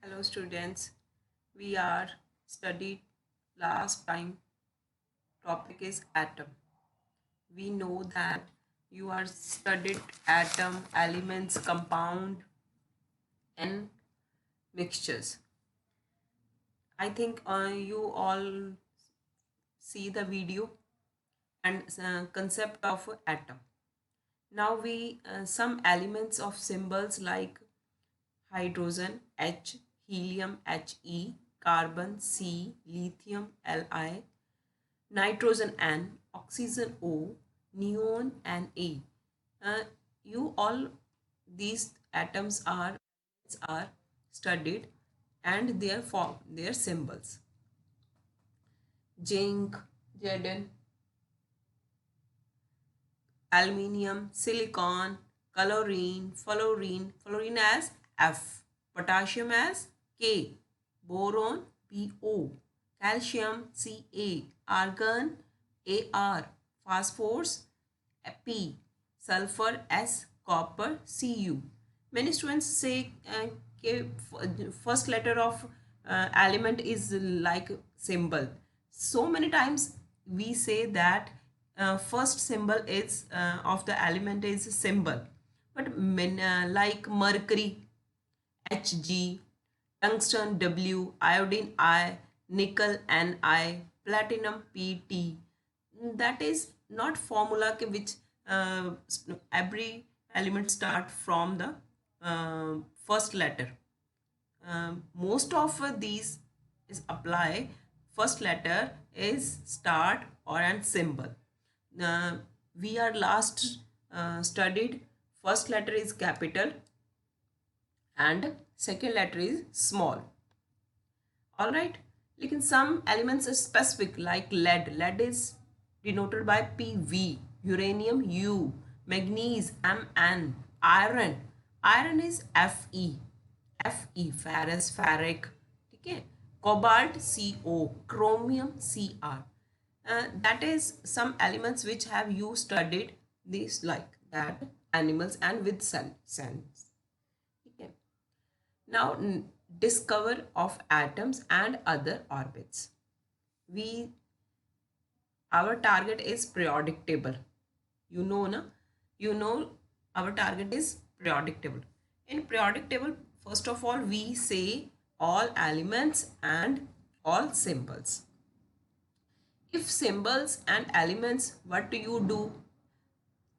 Hello students, we are studied last time topic is atom. We know that you are studied atom, elements, compound and mixtures. I think you all see the video and concept of atom. Now we some elements of symbols like hydrogen H, helium He, carbon C, lithium Li, nitrogen N, oxygen O, neon Na. Uh, you all these atoms are studied and their form, their symbols. Zinc, Zn, aluminium, silicon, fluorine as F, potassium as K, boron Bo, calcium Ca, argon Ar, phosphorus P, sulfur S, copper Cu. Many students say first letter of element is like symbol. So many times we say that first symbol is of the element is symbol, but like mercury Hg, tungsten W, iodine I, nickel Ni, platinum Pt. That is not formula which uh, every element start from the first letter. Most of these is apply first letter is start or and symbol. Uh, we are last studied first letter is capital and second letter is small. All right. Lekin some elements are specific like lead. Lead is denoted by Pv, uranium U, manganese Mn, iron. Iron is Fe, Fe, ferrous, ferric. ठीक है. Cobalt Co, chromium Cr. That is some elements which have you studied these like that animals and with sense. Okay. Now discover of atoms and other orbits. We our target is periodic table. You know na? You know our target is periodic table. In periodic table, first of all, we say all elements and all symbols. If symbols and elements, what do you do?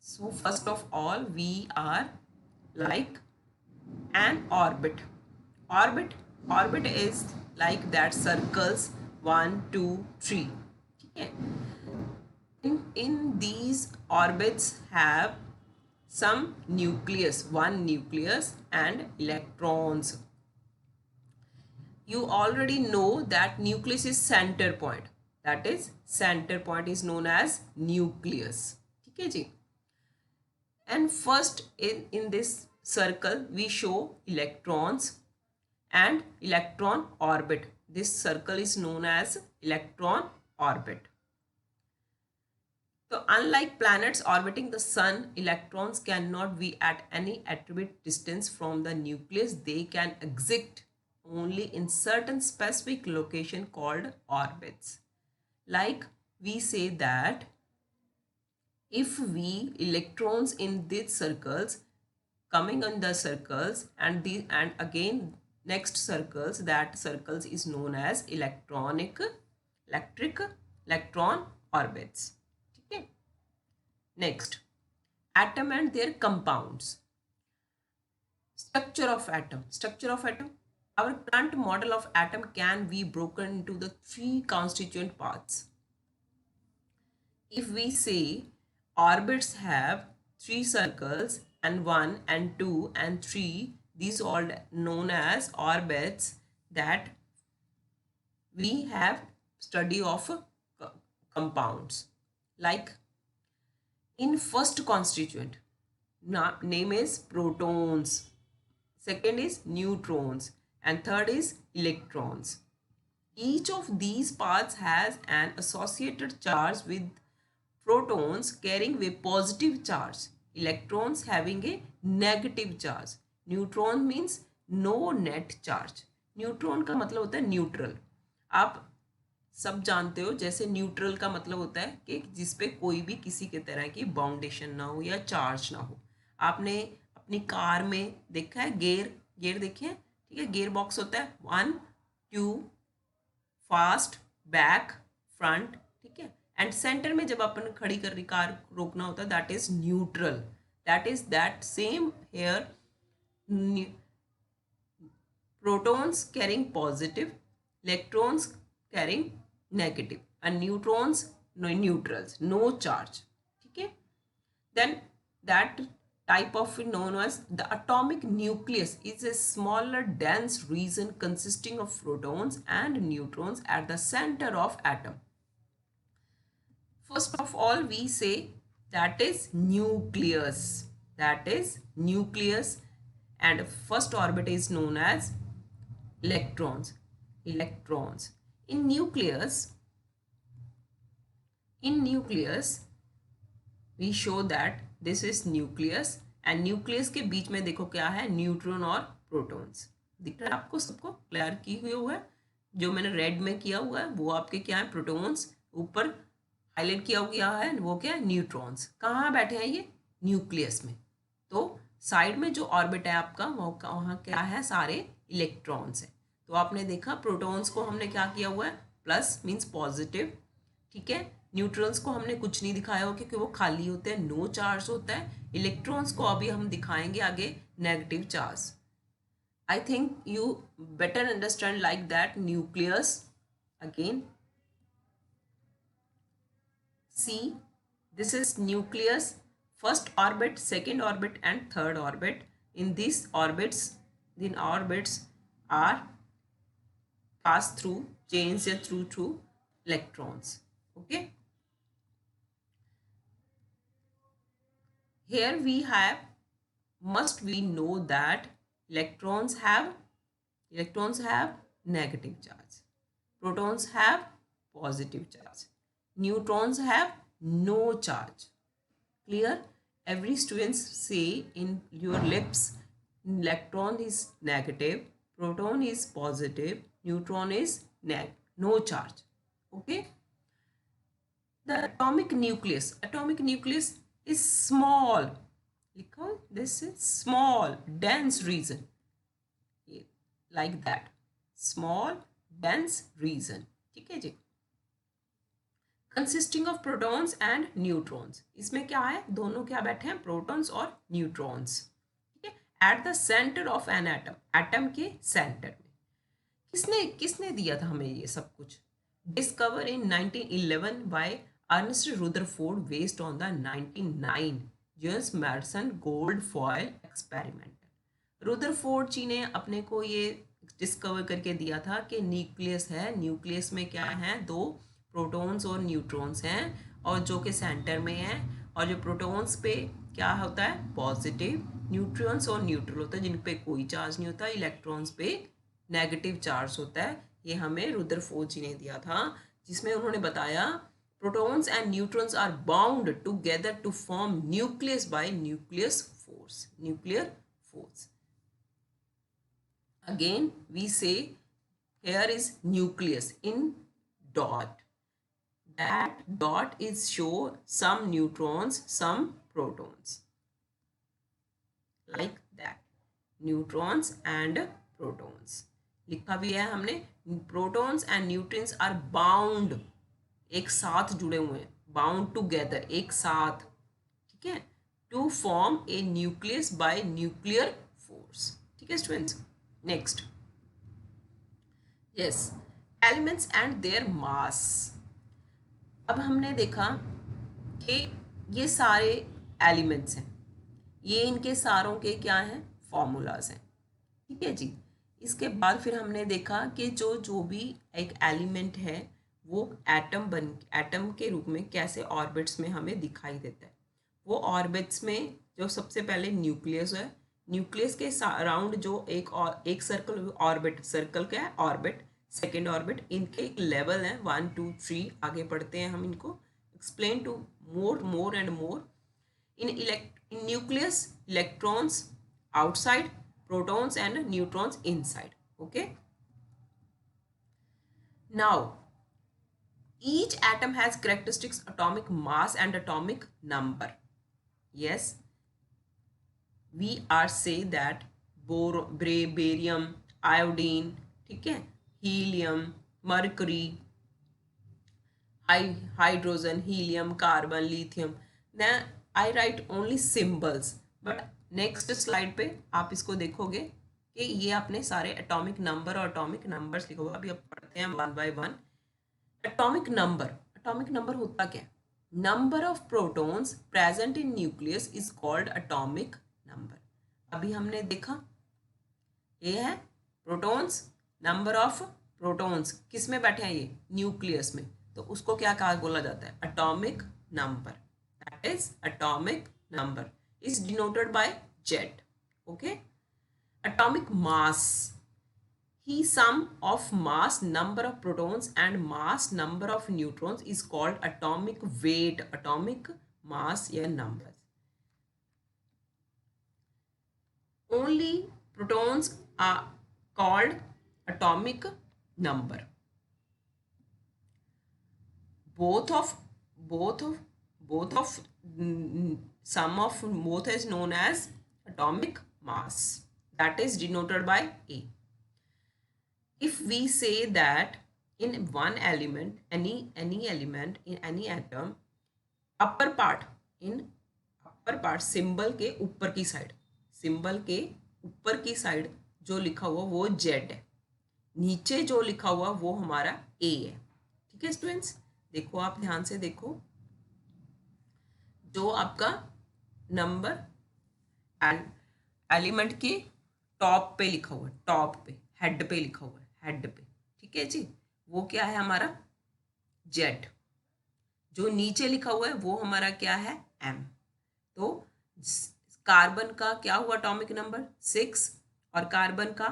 So first of all, we are like an orbit. Orbit is like that circles 1 2 3. Okay. In these orbits have some nucleus, one nucleus and electrons. You already know that nucleus is center point. That is center point is known as nucleus. Okay, ji. And first in this circle we show electrons and electron orbit. This circle is known as electron orbit. So unlike planets orbiting the sun, electrons cannot be at any attribute distance from the nucleus. They can exist only in certain specific location called orbits. Like we say that if we electrons in these circles coming on the circles and again next circles, that circles is known as electric electron orbits. Okay. Next, atom and their compounds. Structure of atom. Structure of atom. Our current model of atom can be broken into the three constituent parts. If we say orbits have three circles and 1 and 2 and 3, these all known as orbits, that we have study of compounds. Like in first constituent, name is protons, second is neutrons and third is electrons. Each of these parts has an associated charge with protons carrying a positive charge, electrons having a negative charge. Neutron means no net charge. Neutron का मतलब होता है neutral. आप सब जानते हो जैसे neutral का मतलब होता है कि जिस पे कोई भी किसी के तरह की बाउंडेशन ना हो या चार्ज ना हो। आपने अपनी कार में देखा है गियर, गियर देखे हैं, ठीक है, गियर बॉक्स होता है 1 2 फास्ट बैक फ्रंट, ठीक है, एंड सेंटर में जब अपन खड़ी कर रही कार रोकना होता है that is neutral. That is that same here, protons carrying positive, electrons carrying negative, and neutrons no neutrals, no charge, ठीक है। Then that type of known as the atomic nucleus is a smaller dense region consisting of protons and neutrons at the center of atom. First of all we say that is nucleus, that is nucleus, and first orbit is known as electrons, electrons. In nucleus, in nucleus we show that this is nucleus, and nucleus के बीच में देखो क्या है, neutron और protons. दिख रहा है आपको, सबको क्लियर की हुआ है। जो मैंने रेड में किया हुआ है वो आपके क्या है, प्रोटॉन्स। ऊपर हाईलाइट किया गया है वो क्या है, न्यूट्रॉन्स। कहाँ बैठे हैं ये, न्यूक्लियस में। तो साइड में जो ऑर्बिट है आपका वो वहाँ क्या है, सारे इलेक्ट्रॉन्स है। तो आपने देखा प्रोटॉन्स को हमने क्या किया हुआ है, प्लस मीन्स पॉजिटिव, ठीक है। न्यूट्रॉन्स को हमने कुछ नहीं दिखाया हो क्योंकि वो खाली होते हैं, नो चार्ज होता है। इलेक्ट्रॉन्स को अभी हम दिखाएंगे आगे negative charge. I think you better understand like that nucleus. Again see, this is nucleus, first orbit, second orbit and third orbit. In these orbits, the orbits are pass through, change through electrons. Okay, here we have, must we know that electrons have negative charge, protons have positive charge, neutrons have no charge. Clear? Every student say in your lips, electron is negative, proton is positive, neutron is no charge. Okay, the atomic nucleus is small, because this is small dense region, like that, small dense region, ठीक है जी। Consisting of protons and neutrons, इसमें क्या है, दोनों क्या बैठे हैं, प्रोटॉन्स और न्यूट्रॉन्स, ठीक है, at the centre of an atom, atom के सेंटर में। किसने किसने दिया था हमें ये सब कुछ, discover in 1911 by Ernest Rutherford based on the 1909 James Madison gold foil experiment. Rutherford ji ने अपने को ये डिस्कवर करके दिया था कि न्यूक्लियस है, न्यूक्लियस में क्या है, दो प्रोटॉन्स और न्यूट्रॉन्स हैं, और जो कि सेंटर में है, और जो प्रोटॉन्स पे क्या होता है, पॉजिटिव, न्यूट्रॉन्स और न्यूट्रल होता है जिन पे कोई चार्ज नहीं होता, इलेक्ट्रॉन्स पे नेगेटिव चार्ज होता है। ये हमें रुदरफोर्ड जी ने दिया था, जिसमें उन्होंने बताया protons and neutrons are bound together to form nucleus by nucleus force, nuclear force. Again we say here is nucleus in dot, that dot is show some neutrons, some protons, like that, neutrons and protons लिखा भी है हमने। Protons and neutrons are bound, एक साथ जुड़े हुए हैं, bound together, एक साथ, ठीक है, to form a nucleus by nuclear force, ठीक है students. Next, yes, elements and their mass. अब हमने देखा कि ये सारे एलिमेंट्स हैं, ये इनके सारों के क्या हैं, फॉर्मूलाज हैं, ठीक है जी। इसके बाद फिर हमने देखा कि जो भी एक एलिमेंट है वो एटम के रूप में कैसे ऑर्बिट्स में हमें दिखाई देता है। वो ऑर्बिट्स में जो सबसे पहले न्यूक्लियस है, न्यूक्लियस के अराउंड जो एक सर्कल, ऑर्बिट, सर्कल क्या है, ऑर्बिट, सेकेंड ऑर्बिट, इनके एक लेवल है 1 2 3, आगे पढ़ते हैं हम इनको, explain to more and more. In nucleus electrons outside, protons and neutrons inside. Okay, Now, each atom has characteristics atomic mass and atomic number. Yes, we are say that barium, iodine, ठीक है, helium, mercury, hydrogen, helium, carbon, lithium. Then I write only symbols, but next slide पे आप इसको देखोगे कि ये आपने सारे एटॉमिक नंबर और एटॉमिक नंबर्स लिखोगे. अभी अब पढ़ते हैं one by one. Atomic number होता क्या है? Number of protons present in nucleus is called atomic number. अभी हमने देखा ये है प्रोटॉन्स. नंबर ऑफ प्रोटॉन्स किस में बैठे हैं? ये न्यूक्लियस में. तो उसको क्या कहा बोला जाता है? Atomic number. That is atomic number is denoted by Z. Okay. Atomic mass, he sum of mass number of protons and mass number of neutrons is called atomic weight, atomic mass या numbers. Only protons are called atomic number. Both of sum of both is known as atomic mass. That is denoted by A. If we say that in one element, any element in any atom, upper part symbol के ऊपर की side, symbol के ऊपर की side जो लिखा हुआ वो Z है, नीचे जो लिखा हुआ वो हमारा A है. ठीक है स्टूडेंट्स, देखो आप ध्यान से देखो. जो आपका नंबर एलिमेंट के टॉप पे लिखा हुआ है, टॉप पे हेड पे लिखा हुआ है, हेड पे. ठीक है जी, वो क्या है हमारा? जेड. जो नीचे लिखा हुआ है वो हमारा क्या है? एम. तो कार्बन का क्या हुआ एटॉमिक नंबर? 6. और कार्बन का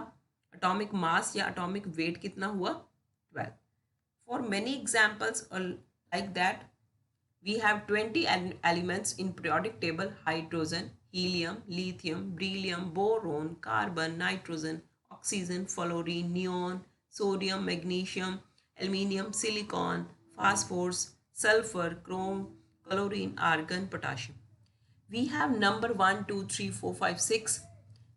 एटॉमिक मास या एटॉमिक वेट कितना हुआ? 12. For many examples like that we have 20 elements in periodic table: hydrogen, helium, lithium, beryllium, boron, carbon, nitrogen, oxygen, fluorine, neon, sodium, magnesium, aluminium, silicon, phosphorus, sulfur, chrome, chlorine, argon, potassium. We have number 1 2 3 4 5 6.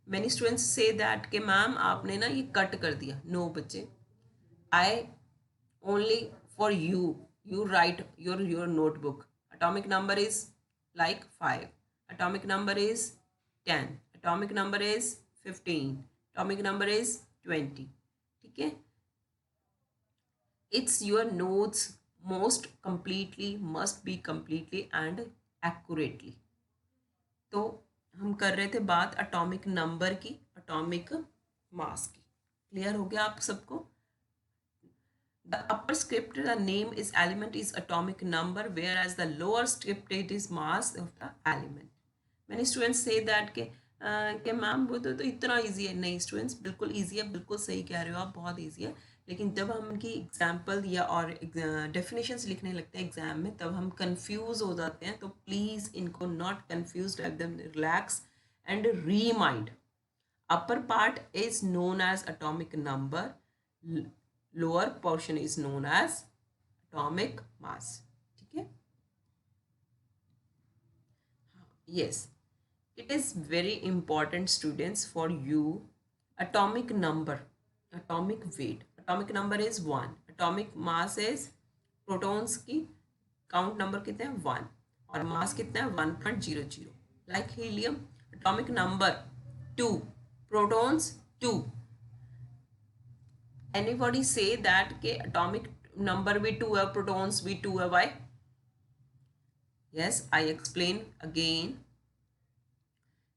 Many students say that कि ma'am आपने ना ये cut कर दिया. No बच्चे, I only for you write your notebook. Atomic number is like 5, atomic number is 10, atomic number is 15, atomic number is 20. ठीक है, it's your notes most completely, must be completely and accurately. तो हम कर रहे थे बात atomic number की, atomic mass की. क्लियर हो गया आप सबको? The upper script, the name is element is atomic number, whereas the lower script it is mass of the element. Many students say that कि मैम वो तो इतना इजी है. नहीं स्टूडेंट्स, बिल्कुल इजी है, बिल्कुल सही कह रहे हो आप, बहुत इजी है. लेकिन जब हम उनकी एग्जाम्पल या और डेफिनेशंस लिखने लगते हैं एग्जाम में, तब हम कंफ्यूज हो जाते हैं. तो प्लीज़ इनको not confuse, let them relax and remind. Upper part is known as atomic number, lower portion is known as atomic mass. ठीक है. Yes, it is very important students for you. Atomic number, atomic weight. Atomic number is 1, atomic mass is protons की count number कितने हैं? 1. और मास कितना है? 1.00. Like helium, atomic number 2, protons 2. Anybody say that के atomic number भी 2 है, protons भी 2 है? Why? Yes, I explain again.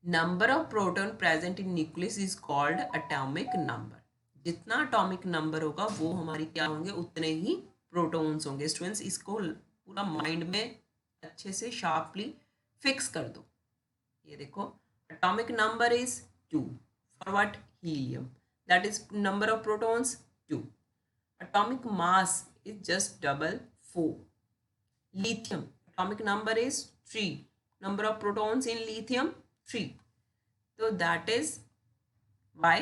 Number of proton present in nucleus is called atomic number. जितना atomic number होगा वो हमारी क्या होंगे? उतने ही protons होंगे. स्टूडेंट्स इसको पूरा माइंड में अच्छे से शार्पली फिक्स कर दो. ये देखो, atomic number is 2. For what? Helium. That is number of protons 2. Atomic mass is just double 4. Lithium, atomic number is 3. Number of protons in lithium 3. So that is why,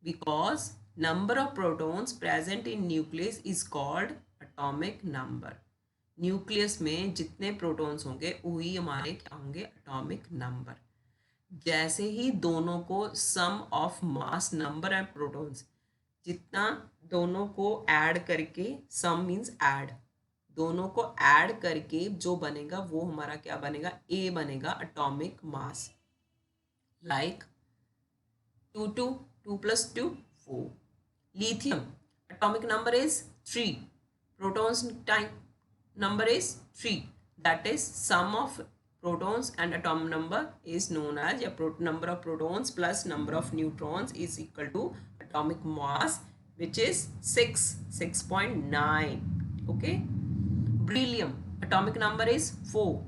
because number of protons present in nucleus is called atomic number. Nucleus में जितने protons होंगे वही हमारे क्या होंगे, atomic number. जैसे ही दोनों को sum of mass number and protons, जितना दोनों को ऐड करके, सम मीन्स ऐड, दोनों को ऐड करके जो बनेगा वो हमारा क्या बनेगा, ए बनेगा, atomic mass. Like 2 plus 2 4. Lithium atomic number is 3, protons time number is 3, that is sum of protons and atom number is known as number of protons plus number of neutrons is equal to atomic mass, which is 6.9. okay. Beryllium atomic number is 4,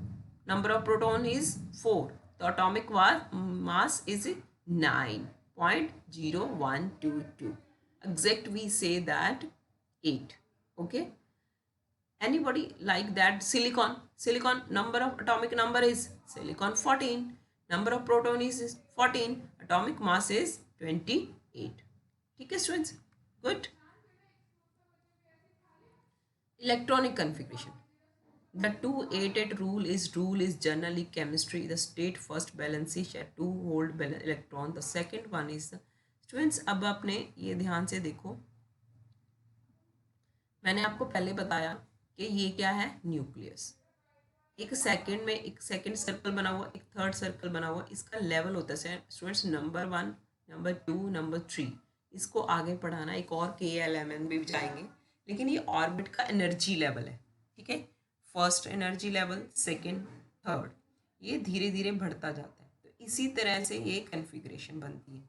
number of proton is 4, the atomic mass is 9.0122. Exact we say that 8. okay. Anybody like that? Silicon number of atomic number is silicon 14, number of proton is 14, atomic mass is 28. ठीक है students, good. Electronic configuration. The 288 rule is generally chemistry. The state first balance share 2 hold electron. The second one is the students. अब आपने ये ध्यान से देखो, मैंने आपको पहले बताया कि ये क्या है, न्यूक्लियस। एक सेकंड में एक सेकंड सर्कल बना हुआ, एक थर्ड सर्कल बना हुआ, इसका लेवल होता है स्टूडेंट्स नंबर 1, नंबर 2, नंबर 3। इसको आगे पढ़ाना, एक और KLMN भी जाएंगे, लेकिन ये ऑर्बिट का एनर्जी लेवल है, ठीक है। First energy level, second, third, ये धीरे धीरे बढ़ता जाता है। तो इसी तरह से ये कन्फिग्रेशन बनती है।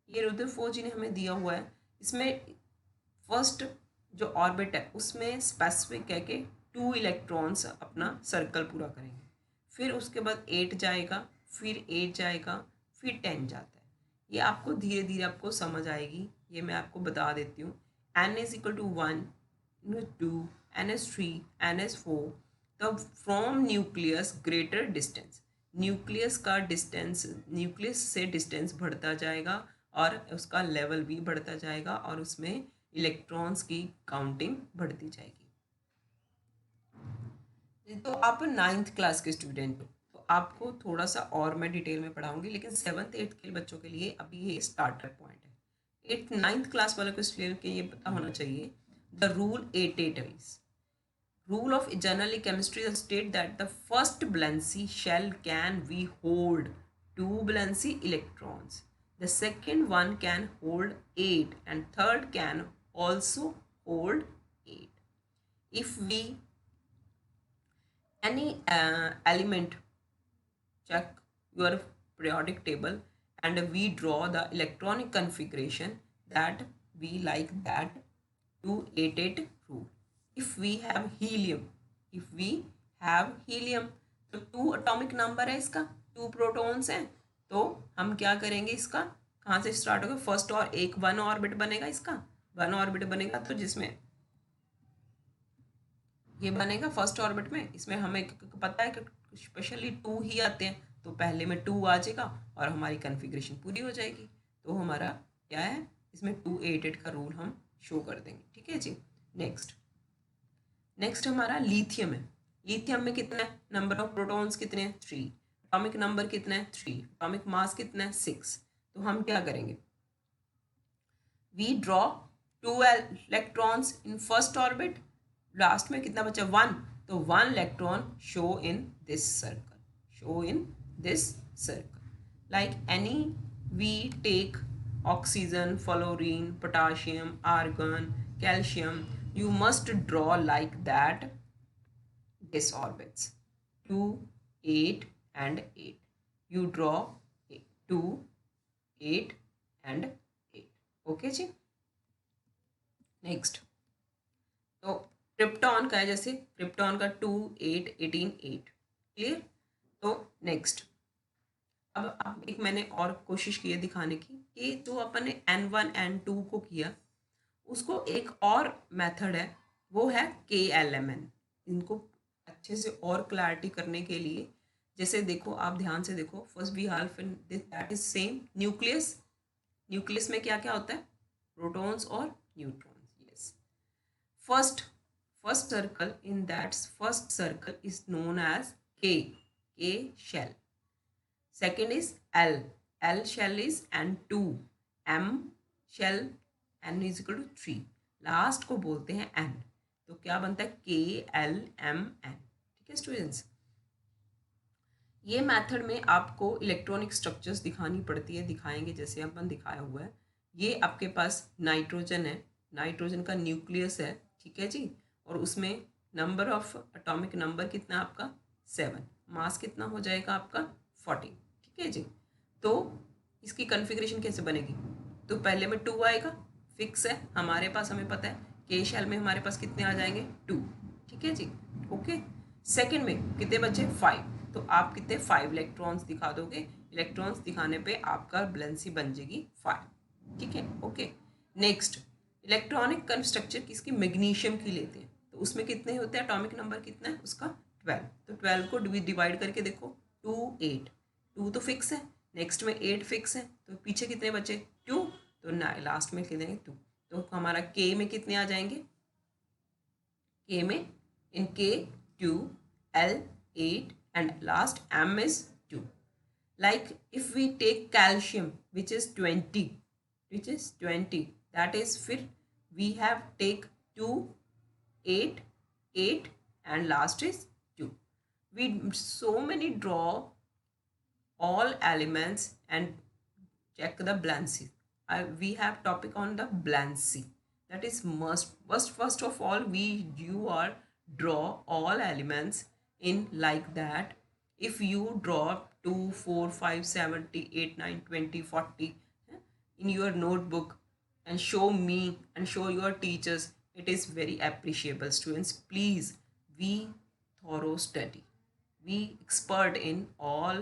ये रुदरफोर्ड जी ने हमें दिया हुआ है, इसमें फर्स्ट जो ऑर्बिट है उसमें स्पेसिफिक है कि 2 इलेक्ट्रॉन्स अपना सर्कल पूरा करेंगे, फिर उसके बाद 8 जाएगा, फिर 8 जाएगा, फिर 10 जाता है। ये आपको धीरे धीरे आपको समझ आएगी, ये मैं आपको बता देती हूँ। N is equal to 1, NH2, NH3, NH4। तब from nucleus greater distance, nucleus का डिस्टेंस, न्यूक्लियस से डिस्टेंस बढ़ता जाएगा और उसका लेवल भी बढ़ता जाएगा और उसमें इलेक्ट्रॉन्स की काउंटिंग बढ़ती जाएगी। तो आप 9th क्लास के स्टूडेंट हो, तो आपको थोड़ा सा और मैं डिटेल में पढ़ाऊंगी, लेकिन 7th 8th के बच्चों के लिए अभी ये स्टार्टर पॉइंट है। 8th 9th क्लास वालों को इसलिए कि ये पता होना चाहिए the rule 88 is rule of generally chemistry state that the first valency shell can be hold 2 valency electrons, the second one can hold 8 and third can also hold 8. If we any element, check your periodic table and we draw the electronic configuration that we like that 288 rule. If we have helium, तो 2 atomic number है इसका, 2 protons हैं, तो हम क्या करेंगे, इसका कहाँ से स्टार्ट होगा, फर्स्ट और एक 1 ऑर्बिट बनेगा, इसका 1 ऑर्बिट बनेगा, तो जिसमें ये बनेगा फर्स्ट ऑर्बिट में, इसमें हमें पता है कि स्पेशली 2 ही आते हैं, तो पहले में 2 आ जाएगा और हमारी कन्फिग्रेशन पूरी हो जाएगी। तो हमारा क्या है, इसमें 288 का रूल हम शो कर देंगे, ठीक है जी। नेक्स्ट हमारा लिथियम है। लिथियम में कितना है, नंबर ऑफ प्रोटॉन्स कितने हैं, 3, एटॉमिक नंबर कितना है, 3, एटॉमिक मास कितना है, 6। तो हम क्या करेंगे, we draw 2 electrons in first orbit, last में कितना बचा, 1, तो 1 electron show in this circle, like any we take oxygen, fluorine, potassium, argon, calcium, you must draw like that this orbits 2, 8 and 8. You draw 2, 8 and 8. okay जी। Next तो krypton का है, जैसे krypton का 2, 8, 18, 8, क्लियर। तो नेक्स्ट अब एक मैंने और कोशिश की है दिखाने की कि जो अपन ने N1 N2 को किया, उसको एक और मेथड है, वो है KLMN। इनको अच्छे से और क्लैरिटी करने के लिए, जैसे देखो आप ध्यान से देखो, first we half in that is same nucleus में क्या क्या होता है, protons or neutrons. Yes. First circle in that first circle is known as K shell. Second is L shell is N2, M shell N is equal to 3, last को बोलते हैं N. तो क्या बनता है KLMN. ठीक है स्टूडेंट्स, ये मेथड में आपको इलेक्ट्रॉनिक स्ट्रक्चर्स दिखानी पड़ती है, दिखाएंगे जैसे अपन दिखाया हुआ है. ये आपके पास नाइट्रोजन है, नाइट्रोजन का न्यूक्लियस है, ठीक है जी, और उसमें नंबर ऑफ एटॉमिक नंबर कितना आपका 7, मास कितना हो जाएगा आपका 14. ठीक है जी. तो इसकी कन्फिग्रेशन कैसे बनेगी, तो पहले में 2 आएगा, फिक्स है हमारे पास, हमें पता है के शेल में हमारे पास कितने आ जाएंगे 2. ठीक है जी. ओके. सेकंड में कितने बचे 5, तो आप कितने 5 इलेक्ट्रॉन्स दिखा दोगे, इलेक्ट्रॉन्स दिखाने पे आपका वैलेंसी बन जाएगी 5. ठीक है. ओके. नेक्स्ट इलेक्ट्रॉनिक कंस्ट्रक्चर किसकी, मैग्नीशियम की लेते हैं, तो उसमें कितने होते हैं, एटॉमिक नंबर कितना है उसका 12. तो 12 को डिवाइड करके देखो 2 8, 2 तो फिक्स है, नेक्स्ट में 8 फिक्स है, तो पीछे कितने बचे 2, तो लास्ट में लिख देंगे 2. तो हमारा के में कितने आ जाएंगे, के में इन के 2, L 8 and last M is 2. Like if we take calcium which is 20, that is फिर we have take 2 8 8 and last is 2. We so many draw all elements and check the blancy. We have topic on the blancy, that is must first of all you are draw all elements in like that. If you draw 2 4 5 7 8 9 20 40 in your notebook and show me and show your teachers, it is very appreciable. Students, please, we thorough study, we expert in all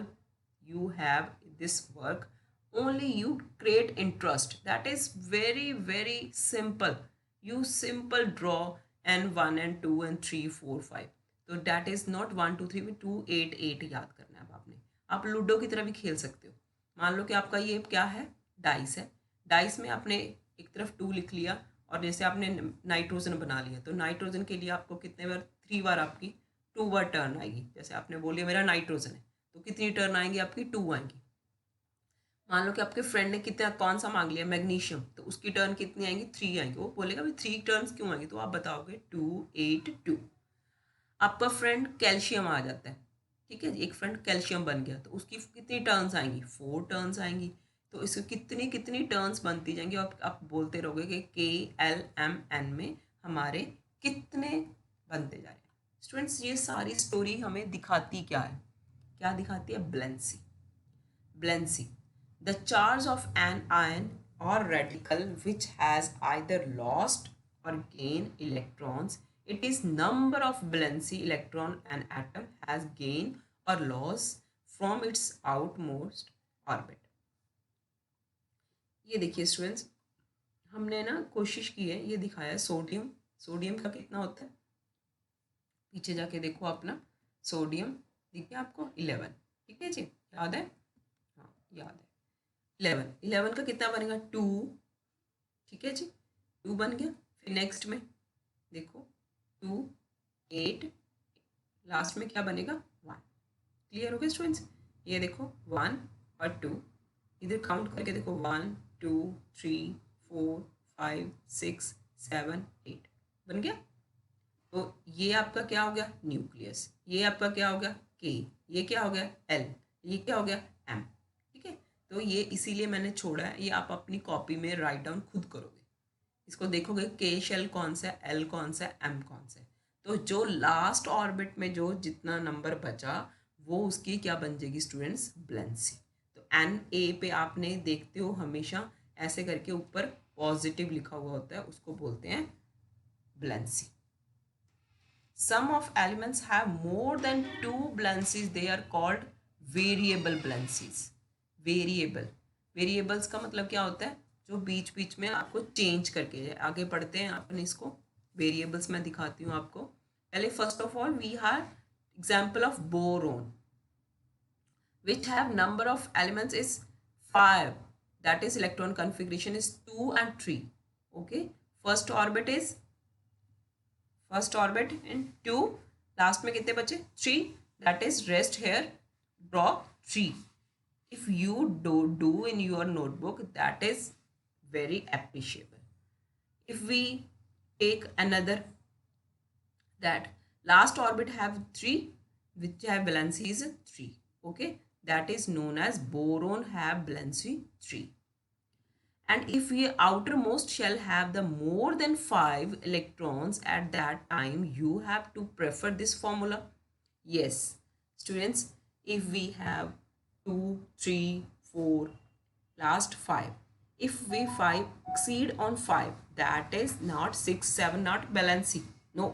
you have this work, only you create interest. That is very simple. You simple draw and 1 and 2 and 3 4 5. तो that is not 1 2 3 2 8 8 याद करना है अब आपने. आप ludo की तरह भी खेल सकते हो. मान लो कि आपका ये क्या है, डाइस है, डाइस में आपने एक तरफ 2 लिख लिया और जैसे आपने नाइट्रोजन बना लिया, तो नाइट्रोजन के लिए आपको कितने बार 3 बार आपकी 2 बार टर्न आएगी. जैसे आपने बोलिए मेरा नाइट्रोजन है, तो कितनी टर्न आएंगी आपकी 2 आएंगी. मान लो कि आपके फ्रेंड ने कितना कौन सा मांग लिया मैग्नीशियम, तो उसकी टर्न कितनी आएंगी 3 आएंगी. वो बोलेगा भाई 3 टर्न्स क्यों आएंगी, तो आप बताओगे 2 8 2. आपका फ्रेंड कैल्शियम आ जाता है, ठीक है, एक फ्रेंड कैल्शियम बन गया, तो उसकी कितनी टर्न्स आएंगी 4 टर्न्स आएंगी. तो इसको कितनी टर्न्स बनती जाएंगी और आप बोलते रहोगे कि KLMN में हमारे कितने बनते जा रहे हैं. स्टूडेंट्स, ये सारी स्टोरी हमें दिखाती क्या है, क्या दिखाती है, valency. Valency, the charge of an ion or radical which has either lost or gain electrons. It is number of valency electron an atom has gain or loss from its outmost orbit. ये देखिए students, हमने ना कोशिश की है, ये दिखाया है सोडियम. सोडियम का कितना होता है, पीछे जाके देखो अपना, सोडियम दिख गया आपको 11. ठीक है जी, याद है, हाँ याद है. 11 का कितना बनेगा 2. ठीक है जी, 2 बन गया. फिर नेक्स्ट में देखो 2 8, लास्ट में क्या बनेगा 1. क्लियर हो गया स्टूडेंट्स, ये देखो 1 और 2, इधर काउंट करके देखो 1 2 3 4 5 6 7 8 बन गया. तो ये आपका क्या हो गया न्यूक्लियस, ये आपका क्या हो गया K, ये क्या हो गया L, ये क्या हो गया M. ठीक है, तो ये इसीलिए मैंने छोड़ा है, ये आप अपनी कॉपी में राइट डाउन खुद करोगे. इसको देखोगे K शेल कौन सा है, L कौन सा है, M कौन सा है. तो जो लास्ट ऑर्बिट में जो जितना नंबर बचा वो उसकी क्या बन जाएगी स्टूडेंट्स, ब्लेंसी. तो Na पे आपने देखते हो हमेशा ऐसे करके ऊपर पॉजिटिव लिखा हुआ होता है, उसको बोलते हैं valency. Some of elements have more than 2 valencies, they are called variable valencies. Variables का मतलब क्या होता है, जो बीच बीच में आपको चेंज करके जाए. आगे पढ़ते हैं अपन इसको, वेरिएबल्स मैं दिखाती हूँ आपको. पहले first of all we have example of boron which have number of elements is 5, that is electron configuration is 2 and 3. Okay, first orbit in 2, last में कितने बचे 3, that is rest here, draw 3. If you do in your notebook, that is very appreciable. If we take another, that last orbit have 3, which have valency is 3. Okay, that is known as boron have valency 3. And if we outermost shell have the more than 5 electrons at that time, you have to prefer this formula. Yes, students, if we have 2, 3, 4, last 5. If we 5 exceed on 5, that is not 6, 7, not valency. No,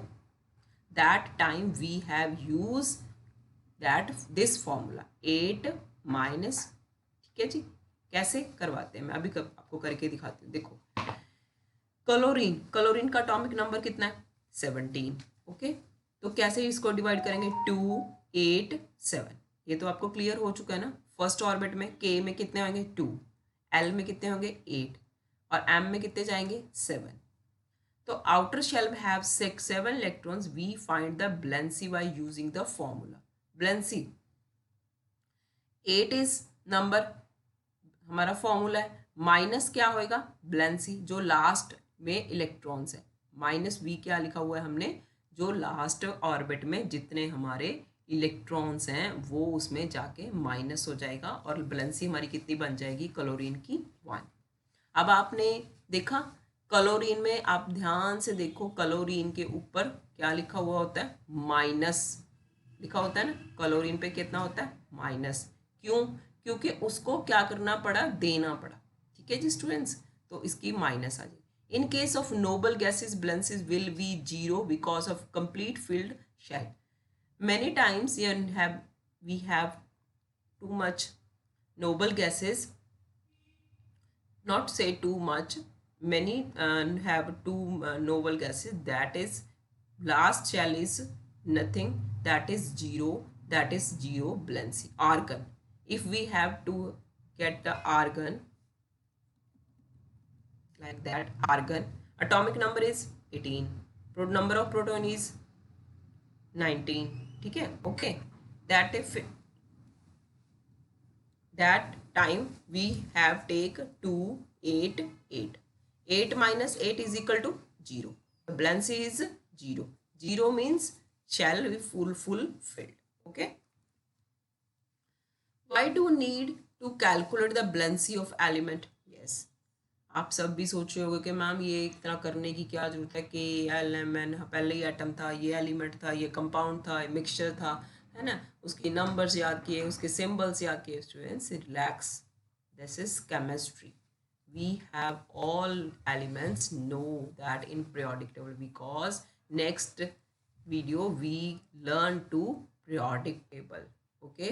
that time we have used that this formula 8 minus. ठीक है जी, कैसे करवाते हैं मैं अभी आपको करके दिखाती हूँ. देखो, क्लोरीन का एटॉमिक नंबर कितना है 17. ओके, तो कैसे इसको डिवाइड करेंगे 2, 8, 7. ये तो आपको क्लियर हो चुका है ना. फर्स्ट ऑर्बिट में के में कितने होंगे 2, एल में कितने होंगे 8 और एम में कितने जाएंगे 7. तो outer shell have 7 electrons. We find the valency by using the formula. Valency 8 is number, हमारा फॉर्मूला है. माइनस क्या होएगा वैलेंसी, जो लास्ट में इलेक्ट्रॉन्स है. माइनस वी क्या लिखा हुआ है हमने, जो लास्ट ऑर्बिट में जितने हमारे इलेक्ट्रॉन्स हैं वो उसमें जाके माइनस हो जाएगा और वैलेंसी हमारी कितनी बन जाएगी क्लोरीन की 1. अब आपने देखा क्लोरीन में, आप ध्यान से देखो क्लोरीन के ऊपर क्या लिखा हुआ होता है माइनस लिखा होता है ना. क्लोरीन पे कितना होता है माइनस. क्यों, क्योंकि उसको क्या करना पड़ा, देना पड़ा. ठीक है जी स्टूडेंट्स, तो इसकी माइनस आ जाएगी. In case of noble gases valencies will be 0 because of complete filled shell. Many times we have too much noble gases, not say too much, many have two noble gases, that is last shell is nothing, that is 0, valency. Argon, if we have to get the argon like that, argon atomic number is 18, number of proton is 19. ठीक है, okay. That if that time we have take 2, 8, 8. 8 minus 8 is equal to 0. The valency is 0. 0 means shell be full filled. Okay. Why do you need to calculate the valency of element? Yes. आप सब भी सोच रहे होगे कि ma'am ये इतना करने की क्या जरूरत है कि एलिमेंट पहले ही एटम था, ये एलिमेंट था, ये कंपाउंड था, ये मिक्सचर था, है ना. उसके नंबर्स याद किए, उसके सिंबल्स याद किए. Students relax, this is chemistry. We have all elements know that in periodic table because next video we learn to periodic table. Okay.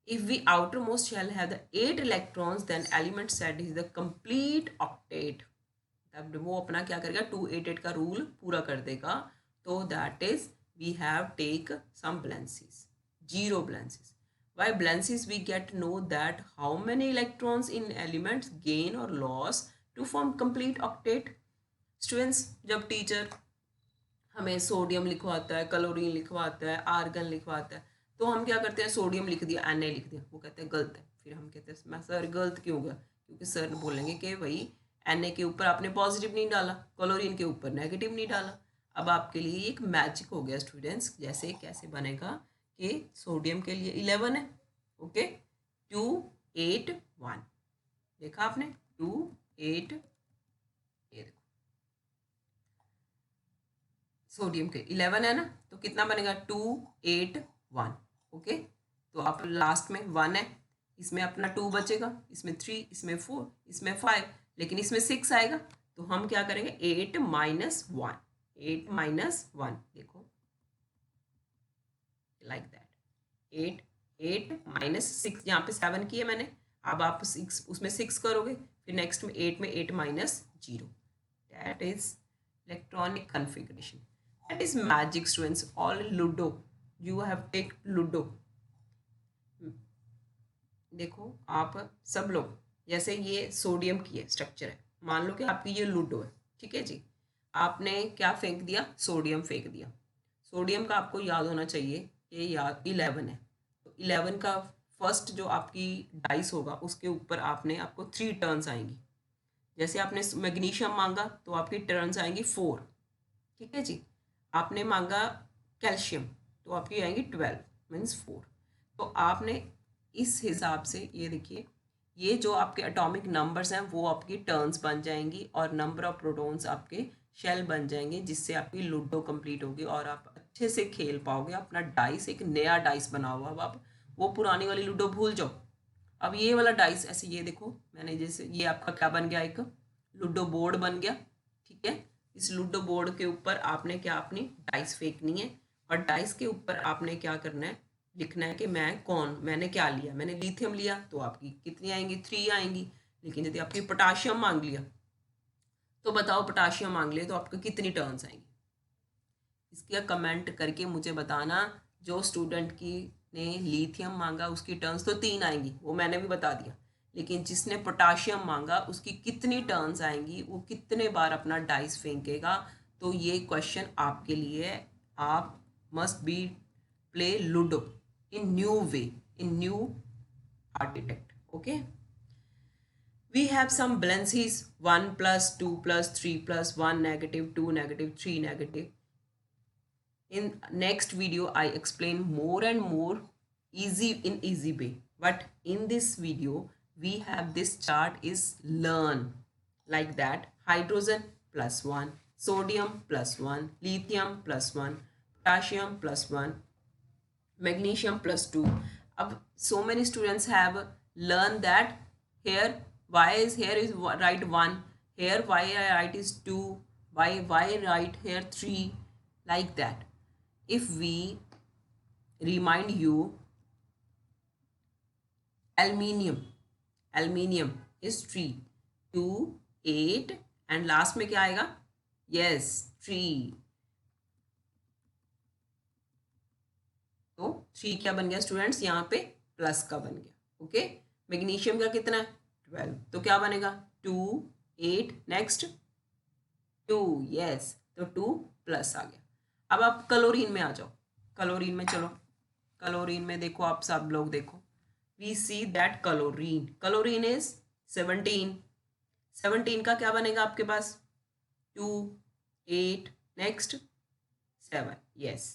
If we outermost shell have the 8 electrons, then element set is the complete octet. तब वो अपना क्या करेगा 288 का rule पूरा कर देगा. तो that is we have take some valencies, 0 valencies. By valencies we get to know that how many electrons in elements gain or loss to form complete octet. Students, जब टीचर हमें सोडियम लिखवाता है, chlorine लिखवाता है, argon लिखवाता है, तो हम क्या करते हैं सोडियम लिख दिया, Na लिख दिया, वो कहते हैं गलत है. फिर हम कहते हैं मैं सर गलत क्यों होगा, क्योंकि सर बोलेंगे कि भाई Na के ऊपर आपने पॉजिटिव नहीं डाला, क्लोरीन के ऊपर नेगेटिव नहीं डाला. अब आपके लिए एक मैजिक हो गया स्टूडेंट्स. जैसे कैसे बनेगा कि सोडियम के लिए 11 है. ओके, 2, 8, 1. देखा आपने 2, 8, ये देखो सोडियम के 11 है ना, तो कितना बनेगा 2, 8, 1. ओके, तो आप लास्ट में 1 है, इसमें अपना 2 बचेगा, इसमें 3, इसमें 4, इसमें 5, लेकिन इसमें 6 आएगा. तो हम क्या करेंगे 8 minus 1, 8 minus 1. देखो लाइक दैट 8 minus 6, यहाँ पे 7 किया मैंने. अब आप 6 उसमें 6 करोगे, फिर नेक्स्ट में 8 में 8 minus 0. That is electronic configuration. That is magic students. All ludo, you have take ludo. देखो आप सब लोग, जैसे ये सोडियम की है स्ट्रक्चर है, मान लो कि आपकी ये लूडो है, ठीक है जी। आपने क्या फेंक दिया, सोडियम फेंक दिया। सोडियम का आपको याद होना चाहिए, ये याद 11 है, तो 11 का फर्स्ट जो आपकी डाइस होगा उसके ऊपर आपको 3 टर्न्स आएंगी। जैसे आपने मैग्नीशियम मांगा तो आपकी टर्न्स आएंगी 4, ठीक है जी। आपने मांगा कैल्शियम तो आपकी आएंगी 12 मीन्स 4। तो आपने इस हिसाब से ये देखिए, ये जो आपके एटॉमिक नंबर्स हैं वो आपकी टर्न्स बन जाएंगी और नंबर ऑफ प्रोटॉन्स आपके शेल बन जाएंगे, जिससे आपकी लूडो कंप्लीट होगी और आप अच्छे से खेल पाओगे। अपना डाइस एक नया डाइस बनाओ। अब आप वो पुरानी वाली लूडो भूल जाओ, अब ये वाला डाइस ऐसे, ये देखो मैंने जैसे ये आपका क्या बन गया, एक लूडो बोर्ड बन गया, ठीक है। इस लूडो बोर्ड के ऊपर आपने क्या, अपनी डाइस फेंकनी है और डाइस के ऊपर आपने क्या करना है, लिखना है कि मैंने क्या लिया। मैंने लिथियम लिया तो आपकी कितनी आएंगी, 3 आएंगी। लेकिन यदि आपकी पोटाशियम मांग लिया तो बताओ, पोटाशियम मांग लिया तो आपको कितनी टर्न्स आएंगी। इसका कमेंट करके मुझे बताना। जो स्टूडेंट की ने लिथियम मांगा उसकी टर्न्स तो 3 आएंगी, वो मैंने भी बता दिया। लेकिन जिसने पोटाशियम मांगा उसकी कितनी टर्न्स आएंगी, वो कितने बार अपना डाइस फेंकेगा। तो ये क्वेश्चन आपके लिए है। आप must be play ludo in new way, in new architect, okay. We have some balances 1 plus 2 plus 3 plus 1 negative 2 negative 3 negative. In next video I explain more and more easy way. But in this video we have this chart is learn like that. Hydrogen plus 1, sodium plus 1, lithium plus 1, potassium plus 1, magnesium plus 2. अब so many students have learned that here here is write 1, here why I write is 2, why write here 3, like that. If we remind you, aluminium is 3, 2, 8 and last में क्या आएगा, yes 3। तो 3 क्या बन गया students, यहाँ पे प्लस का बन गया, ओके। मैग्नीशियम का कितना है 12, तो क्या बनेगा 2 8 नेक्स्ट 2, यस तो 2 प्लस आ गया। अब आप क्लोरीन में आ जाओ, क्लोरीन में चलो। क्लोरीन में देखो, आप सब लोग देखो, we see that chlorine is 17। 17 का क्या बनेगा आपके पास 2 8 next 7, yes.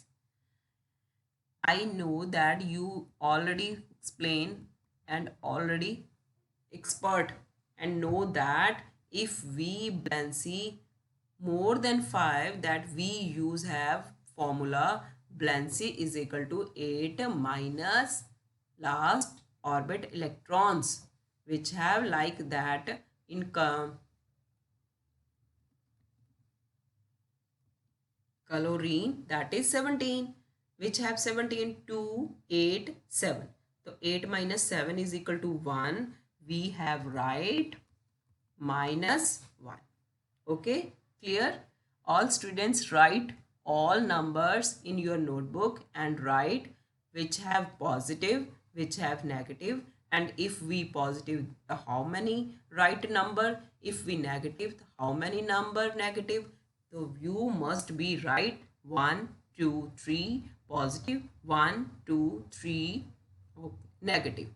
I know that you already explained and already expert and know that if we Blancy more than 5, that we use have formula Blancy is equal to 8 minus last orbit electrons, which have like that in chlorine, that is 17, which have 17 2 8 7. So 8 minus 7 is equal to 1. We have right minus 1. Okay, clear? All students write all numbers in your notebook and write which have positive, which have negative, and if we positive, how many right number, if we negative, how many number negative. So you must be right 1 2 3 positive, 1 2 3 negative.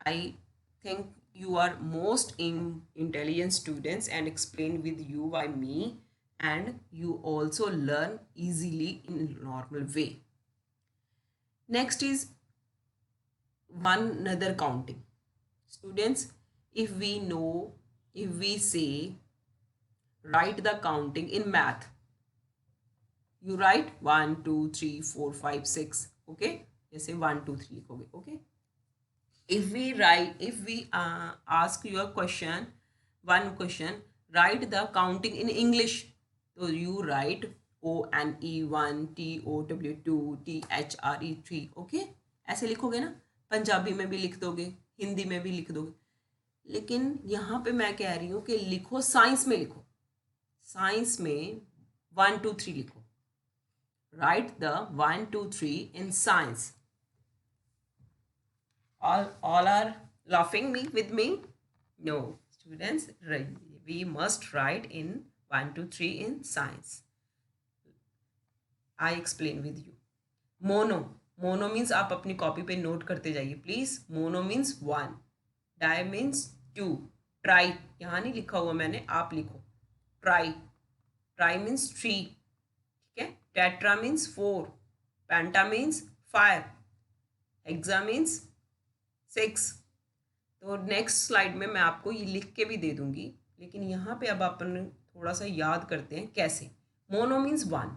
I think you are most intelligent students and explain with you by me, and you also learn easily in normal way. Next is one another counting. Students, if we say write the counting in math, you write 1 2 3 4 5 6, okay, जैसे 1 2 3 लिखोगे, okay. If we ask your question, one question, write the counting in English, so you write ONE1 TOW2 THRE3, okay, ऐसे लिखोगे ना। पंजाबी में भी लिख दोगे, हिंदी में भी लिख दोगे, लेकिन यहाँ पे मैं कह रही हूँ कि लिखो, साइंस में लिखो, साइंस में 1 2 3 लिखो, write the 1 2 3 in science. All are laughing me with me? No, students, we must write in 1 to 3 in science. I explain with you. Mono, mono means आप अपनी कॉपी पे नोट करते जाइए please. Mono means 1, di means 2, tri यहाँ नहीं लिखा हुआ मैंने, आप लिखो ट्राई. ट्राई मीन्स 3, ठीक है. टेट्रा मीन्स 4, पेंटा मीन्स 5, हेक्सा मीन्स 6. तो नेक्स्ट स्लाइड में मैं आपको ये लिख के भी दे दूंगी, लेकिन यहाँ पे अब अपन थोड़ा सा याद करते हैं कैसे. Mono means 1.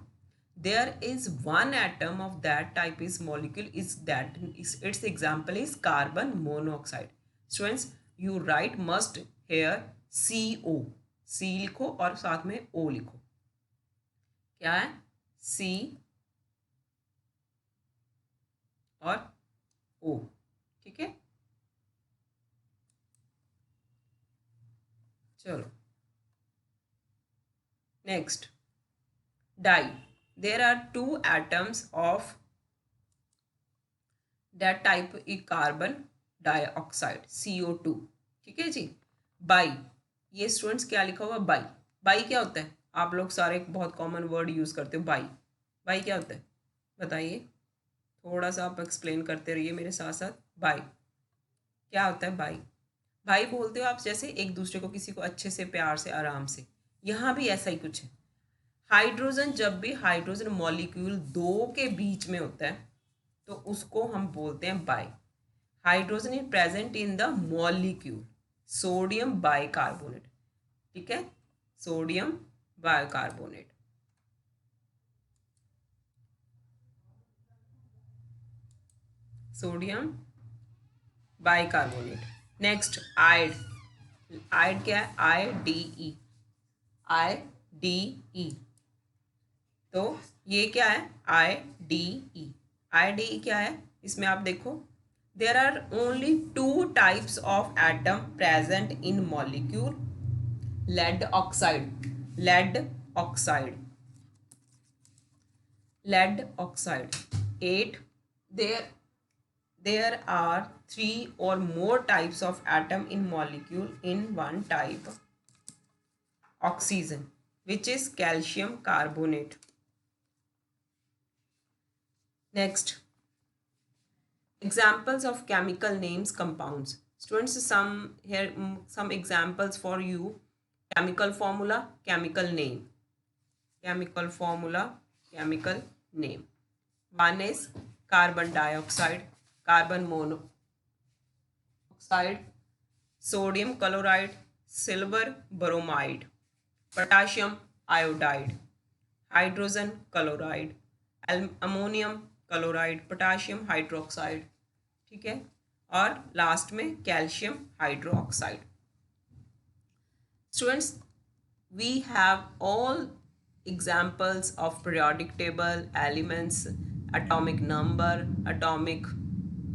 There is one atom of that type is molecule is that is its example is carbon monoxide. Students, you write must here CO. C लिखो और साथ में O लिखो. क्या है? C और O. ठीक है, चलो next. Die. There are 2 atoms of that type is carbon dioxide CO2. ठीक है जी. बाई, ये स्टूडेंट्स क्या लिखा हुआ बाई. बाई क्या होता है? आप लोग सारे बहुत कॉमन वर्ड यूज करते हो. बाई, बाई क्या होता है बताइए. थोड़ा सा आप एक्सप्लेन करते रहिए मेरे साथ साथ. बाई क्या होता है? बाई, भाई बोलते हो आप जैसे एक दूसरे को, किसी को अच्छे से, प्यार से, आराम से. यहाँ भी ऐसा ही कुछ है. हाइड्रोजन, जब भी हाइड्रोजन मॉलिक्यूल 2 के बीच में होता है तो उसको हम बोलते हैं bi. Hydrogen is present in the molecule. Sodium bicarbonate, ठीक है, sodium bicarbonate. Sodium bicarbonate. Next ide. Ide क्या है? IDE. IDE. तो ये क्या है? IDE. IDE क्या है? इसमें आप देखो, there are only 2 types of atom present in molecule. Lead oxide, lead oxide, lead oxide 8. There are 3 or more types of atom in molecule in one type. Oxygen, which is calcium carbonate. Next, examples of chemical names, compounds. Students, some examples for you. Chemical formula, chemical name. Chemical formula, chemical name. One is carbon dioxide, carbon monoxide, sodium chloride, silver bromide, potassium iodide, hydrogen chloride, ammonium chloride, potassium hydroxide. ठीक है, और last में calcium hydroxide. Students, we have all examples of periodic table, elements, atomic number, atomic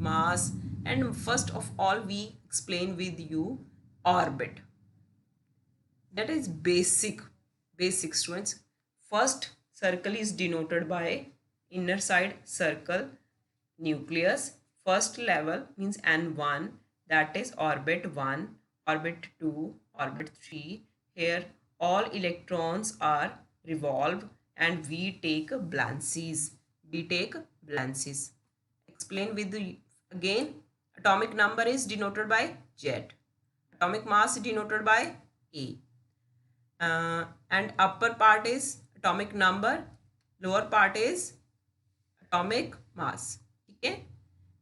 mass, and first of all we explain with you orbit. That is basic students. First circle is denoted by inner side circle nucleus. First level means N1, that is orbit 1, orbit 2, orbit 3. Here all electrons are revolve and we take balances. Explain with the again. Atomic number is denoted by Z. Atomic mass is denoted by A. And upper part is atomic number, lower part is atomic mass. ठीक है,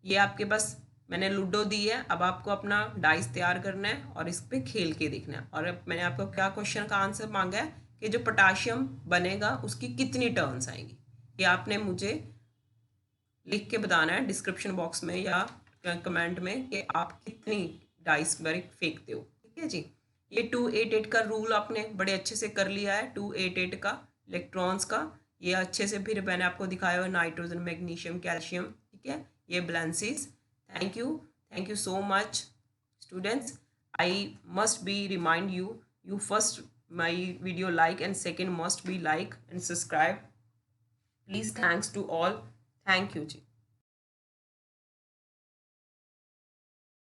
ये आपके पास मैंने ludo दी है. अब आपको अपना dice तैयार करना है और इस पे खेल के देखना है. और मैंने आपको क्या क्वेश्चन का आंसर मांगा है कि जो पोटाशियम बनेगा उसकी कितनी टर्न्स आएंगी, ये आपने मुझे लिख के बताना है डिस्क्रिप्शन बॉक्स में या कमेंट में कि आप कितनी डाइस बारी फेंकते हो. ठीक है जी. ये 288 का रूल आपने बड़े अच्छे से कर लिया है. 288 का इलेक्ट्रॉन्स का ये अच्छे से फिर मैंने आपको दिखाया हुआ, नाइट्रोजन, मैग्नीशियम, कैल्शियम. ठीक है, ये balances. Thank you so much students. I must be remind you first my video like and second must be like and subscribe. Please, thanks to all. Thank you ji.